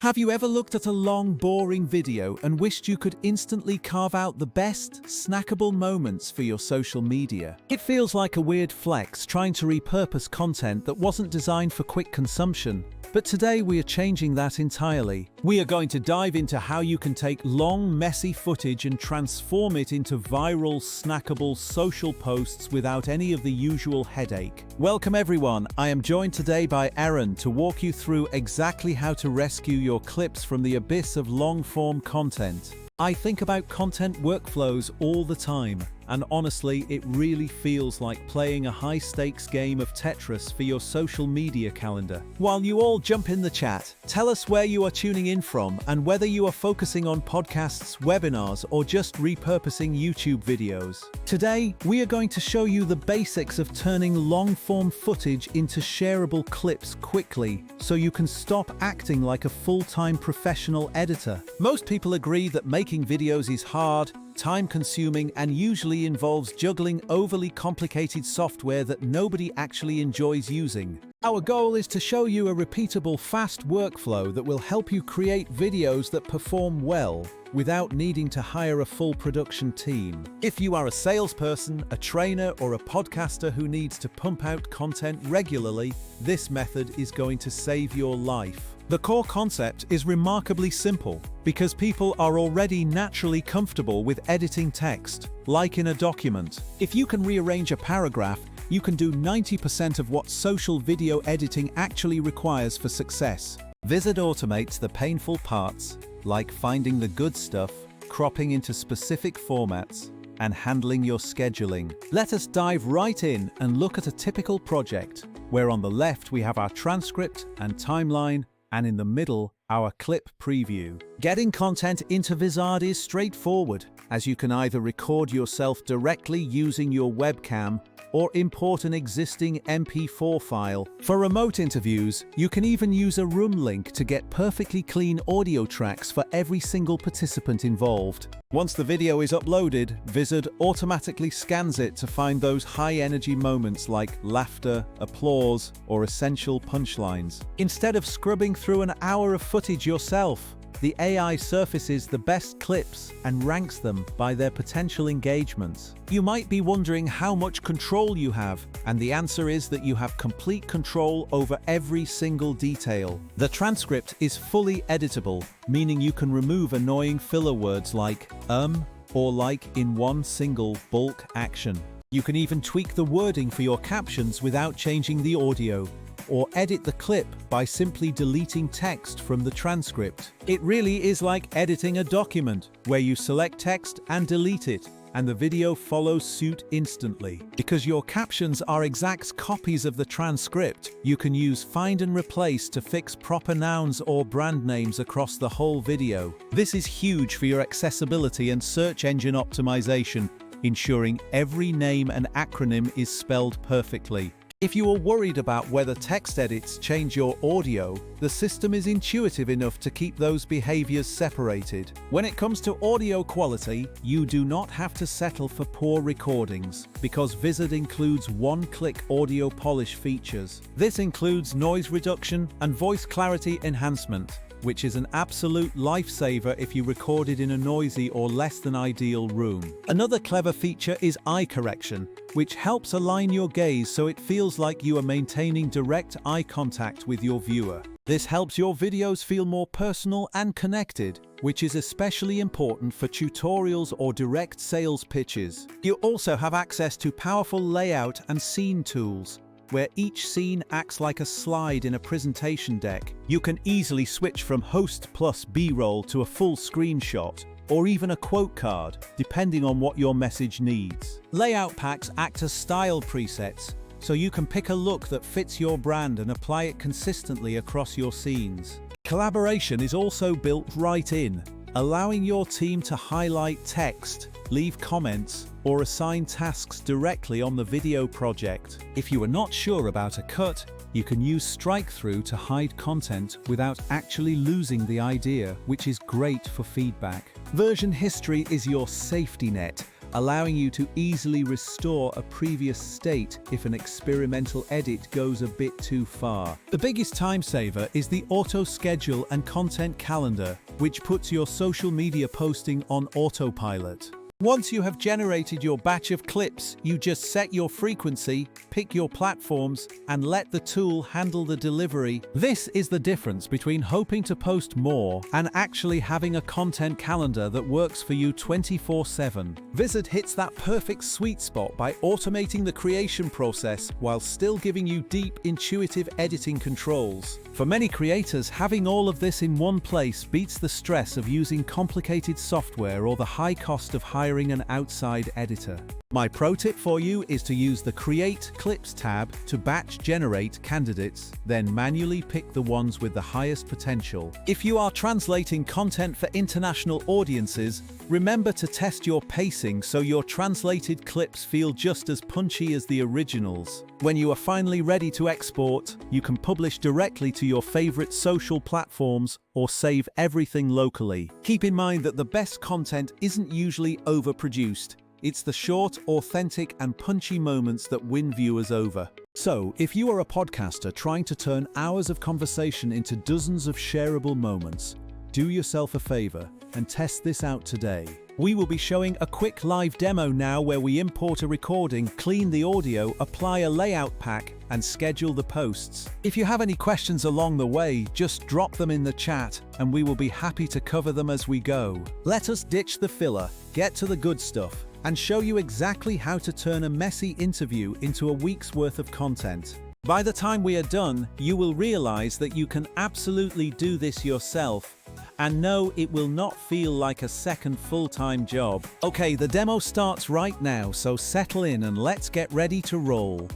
Have you ever looked at a long, boring video and wished you could instantly carve out the best, snackable moments for your social media? It feels like a weird flex trying to repurpose content that wasn't designed for quick consumption. But today we are changing that entirely. We are going to dive into how you can take long, messy footage and transform it into viral, snackable social posts without any of the usual headache. Welcome everyone, I am joined today by Aaron to walk you through exactly how to rescue your clips from the abyss of long-form content. I think about content workflows all the time, and honestly, it really feels like playing a high-stakes game of Tetris for your social media calendar. While you all jump in the chat, tell us where you are tuning in from and whether you are focusing on podcasts, webinars, or just repurposing YouTube videos. Today, we are going to show you the basics of turning long-form footage into shareable clips quickly, so you can stop acting like a full-time professional editor. Most people agree that making videos is hard, time-consuming, and usually involves juggling overly complicated software that nobody actually enjoys using. Our goal is to show you a repeatable, fast workflow that will help you create videos that perform well without needing to hire a full production team. If you are a salesperson, a trainer, or a podcaster who needs to pump out content regularly, this method is going to save your life. The core concept is remarkably simple because people are already naturally comfortable with editing text, like in a document. If you can rearrange a paragraph, you can do 90% of what social video editing actually requires for success. Vizard automates the painful parts, like finding the good stuff, cropping into specific formats, and handling your scheduling. Let us dive right in and look at a typical project, where on the left we have our transcript and timeline, and in the middle, our clip preview. Getting content into Vizard is straightforward, as you can either record yourself directly using your webcam or import an existing MP4 file. For remote interviews, you can even use a room link to get perfectly clean audio tracks for every single participant involved. Once the video is uploaded, Vizard automatically scans it to find those high-energy moments like laughter, applause, or essential punchlines. Instead of scrubbing through an hour of footage yourself, the AI surfaces the best clips and ranks them by their potential engagements. You might be wondering how much control you have, and the answer is that you have complete control over every single detail. The transcript is fully editable, meaning you can remove annoying filler words like or like in one single bulk action. You can even tweak the wording for your captions without changing the audio, or edit the clip by simply deleting text from the transcript. It really is like editing a document, where you select text and delete it, and the video follows suit instantly. Because your captions are exact copies of the transcript, you can use find and replace to fix proper nouns or brand names across the whole video. This is huge for your accessibility and search engine optimization, ensuring every name and acronym is spelled perfectly. If you are worried about whether text edits change your audio, the system is intuitive enough to keep those behaviors separated. When it comes to audio quality, you do not have to settle for poor recordings, because Vizard includes one-click audio polish features. This includes noise reduction and voice clarity enhancement, which is an absolute lifesaver if you recorded in a noisy or less than ideal room. Another clever feature is eye correction, which helps align your gaze so it feels like you are maintaining direct eye contact with your viewer. This helps your videos feel more personal and connected, which is especially important for tutorials or direct sales pitches. You also have access to powerful layout and scene tools, where each scene acts like a slide in a presentation deck. You can easily switch from host plus B-roll to a full screenshot, or even a quote card, depending on what your message needs. Layout packs act as style presets, so you can pick a look that fits your brand and apply it consistently across your scenes. Collaboration is also built right in, allowing your team to highlight text, leave comments, or assign tasks directly on the video project. If you are not sure about a cut, you can use strikethrough to hide content without actually losing the idea, which is great for feedback. Version history is your safety net, allowing you to easily restore a previous state if an experimental edit goes a bit too far. The biggest time saver is the auto schedule and content calendar, which puts your social media posting on autopilot. Once you have generated your batch of clips, you just set your frequency, pick your platforms, and let the tool handle the delivery. This is the difference between hoping to post more and actually having a content calendar that works for you 24/7. Vizard hits that perfect sweet spot by automating the creation process while still giving you deep, intuitive editing controls. For many creators, having all of this in one place beats the stress of using complicated software or the high cost of hiring an outside editor. My pro tip for you is to use the Create Clips tab to batch generate candidates, then manually pick the ones with the highest potential. If you are translating content for international audiences, remember to test your pacing so your translated clips feel just as punchy as the originals. When you are finally ready to export, you can publish directly to your favorite social platforms or save everything locally. Keep in mind that the best content isn't usually overproduced. It's the short, authentic, and punchy moments that win viewers over. So, if you are a podcaster trying to turn hours of conversation into dozens of shareable moments, do yourself a favor and test this out today. We will be showing a quick live demo now where we import a recording, clean the audio, apply a layout pack, and schedule the posts. If you have any questions along the way, just drop them in the chat and we will be happy to cover them as we go. Let us ditch the filler, get to the good stuff, and show you exactly how to turn a messy interview into a week's worth of content. By the time we are done, you will realize that you can absolutely do this yourself. And no, it will not feel like a second full-time job. Okay, the demo starts right now, so settle in and let's get ready to roll.